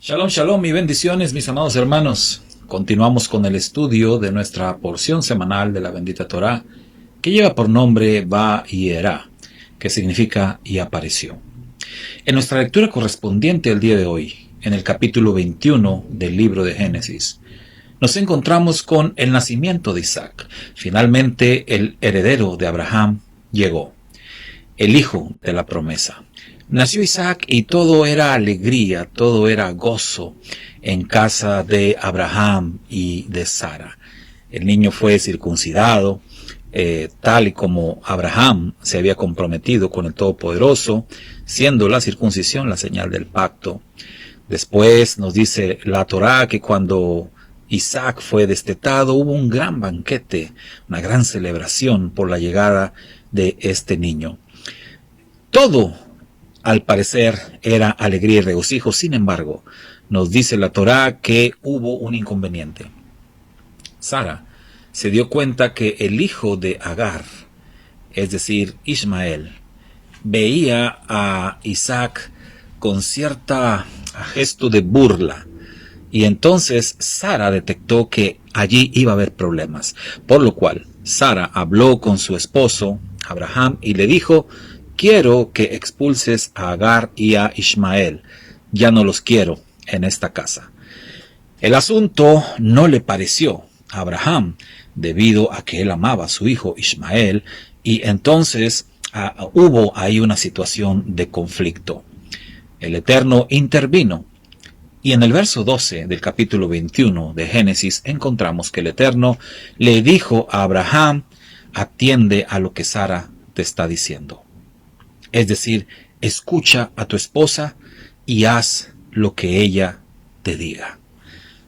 Shalom, shalom y bendiciones, mis amados hermanos. Continuamos con el estudio de nuestra porción semanal de la bendita Torá, que lleva por nombre Va-y-Era, que significa y apareció. En nuestra lectura correspondiente al día de hoy, en el capítulo 21 del libro de Génesis, nos encontramos con el nacimiento de Isaac. Finalmente, el heredero de Abraham llegó, el hijo de la promesa. Nació Isaac y todo era alegría, todo era gozo en casa de Abraham y de Sara. El niño fue circuncidado, tal y como Abraham se había comprometido con el Todopoderoso, siendo la circuncisión la señal del pacto. Después nos dice la Torá que cuando Isaac fue destetado hubo un gran banquete, una gran celebración por la llegada de este niño. Todo, al parecer, era alegría y regocijo. Sin embargo, nos dice la Torá que hubo un inconveniente. Sara se dio cuenta que el hijo de Agar, es decir, Ismael, veía a Isaac con cierta gesto de burla. Y entonces Sara detectó que allí iba a haber problemas. Por lo cual, Sara habló con su esposo, Abraham, y le dijo: quiero que expulses a Agar y a Ismael. Ya no los quiero en esta casa. El asunto no le pareció a Abraham, debido a que él amaba a su hijo Ismael, y entonces hubo ahí una situación de conflicto. El Eterno intervino, y en el verso 12 del capítulo 21 de Génesis encontramos que el Eterno le dijo a Abraham: atiende a lo que Sara te está diciendo. Es decir, escucha a tu esposa y haz lo que ella te diga.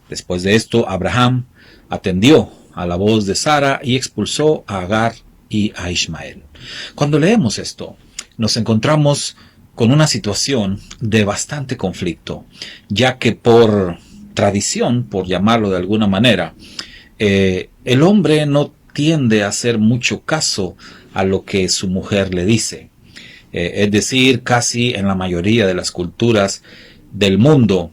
Después de esto, Abraham atendió a la voz de Sara y expulsó a Agar y a Ismael. Cuando leemos esto, nos encontramos con una situación de bastante conflicto, ya que por tradición, por llamarlo de alguna manera, el hombre no tiende a hacer mucho caso a lo que su mujer le dice. Es decir, casi en la mayoría de las culturas del mundo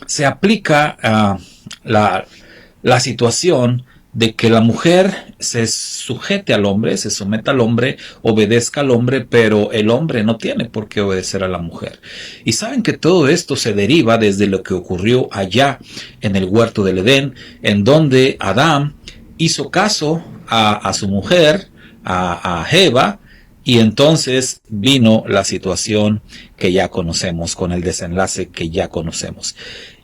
se aplica la situación de que la mujer se sujete al hombre, se someta al hombre, obedezca al hombre, pero el hombre no tiene por qué obedecer a la mujer. Y saben que todo esto se deriva desde lo que ocurrió allá en el huerto del Edén, en donde Adán hizo caso a su mujer, a Eva, y entonces vino la situación que ya conocemos, con el desenlace que ya conocemos.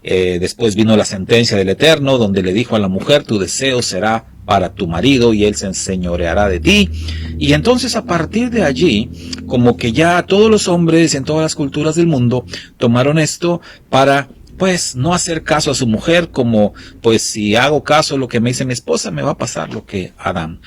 Después vino la sentencia del Eterno, donde le dijo a la mujer: tu deseo será para tu marido y él se enseñoreará de ti. Y entonces a partir de allí, como que ya todos los hombres en todas las culturas del mundo tomaron esto para, pues, no hacer caso a su mujer, como, pues, si hago caso a lo que me dice mi esposa, me va a pasar lo que Adán.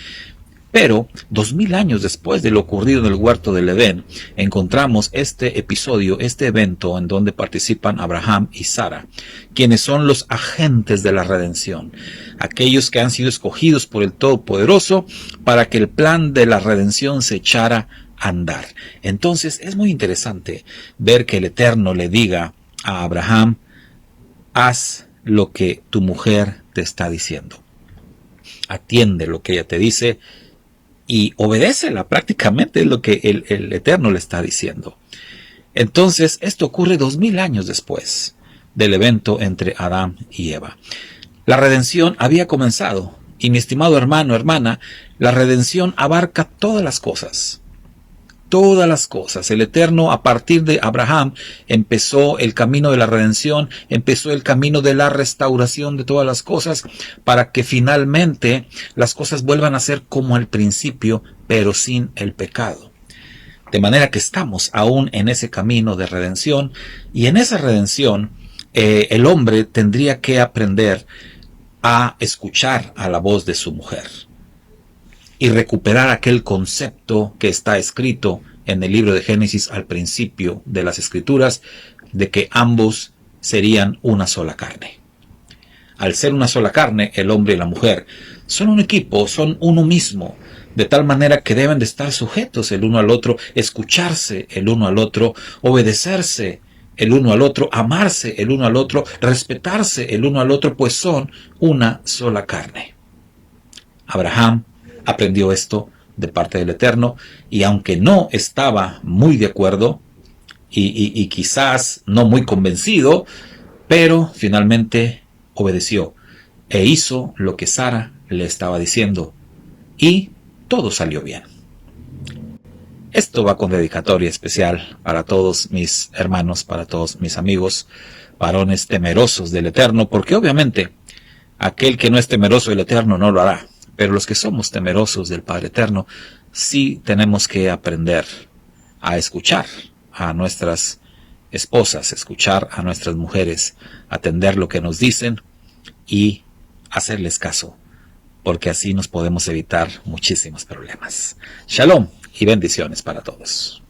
Pero 2000 años después de lo ocurrido en el huerto del Edén, encontramos este episodio, este evento en donde participan Abraham y Sara, quienes son los agentes de la redención, aquellos que han sido escogidos por el Todopoderoso para que el plan de la redención se echara a andar. Entonces es muy interesante ver que el Eterno le diga a Abraham: haz lo que tu mujer te está diciendo. Atiende lo que ella te dice y obedécela. Prácticamente es lo que el Eterno le está diciendo. Entonces, esto ocurre 2000 años después del evento entre Adán y Eva. La redención había comenzado, y mi estimado hermano, hermana, la redención abarca todas las cosas. Todas las cosas. El Eterno, a partir de Abraham, empezó el camino de la redención, empezó el camino de la restauración de todas las cosas, para que finalmente las cosas vuelvan a ser como al principio, pero sin el pecado. De manera que estamos aún en ese camino de redención, y en esa redención el hombre tendría que aprender a escuchar a la voz de su mujer y recuperar aquel concepto que está escrito en el libro de Génesis al principio de las Escrituras, de que ambos serían una sola carne. Al ser una sola carne, el hombre y la mujer son un equipo, son uno mismo, de tal manera que deben de estar sujetos el uno al otro, escucharse el uno al otro, obedecerse el uno al otro, amarse el uno al otro, respetarse el uno al otro, pues son una sola carne. Abraham aprendió esto de parte del Eterno, y aunque no estaba muy de acuerdo y quizás no muy convencido, pero finalmente obedeció e hizo lo que Sara le estaba diciendo, y todo salió bien. Esto va con dedicatoria especial para todos mis hermanos, para todos mis amigos, varones temerosos del Eterno, porque obviamente aquel que no es temeroso del Eterno no lo hará, pero los que somos temerosos del Padre Eterno sí tenemos que aprender a escuchar a nuestras esposas, escuchar a nuestras mujeres, atender lo que nos dicen y hacerles caso, porque así nos podemos evitar muchísimos problemas. Shalom y bendiciones para todos.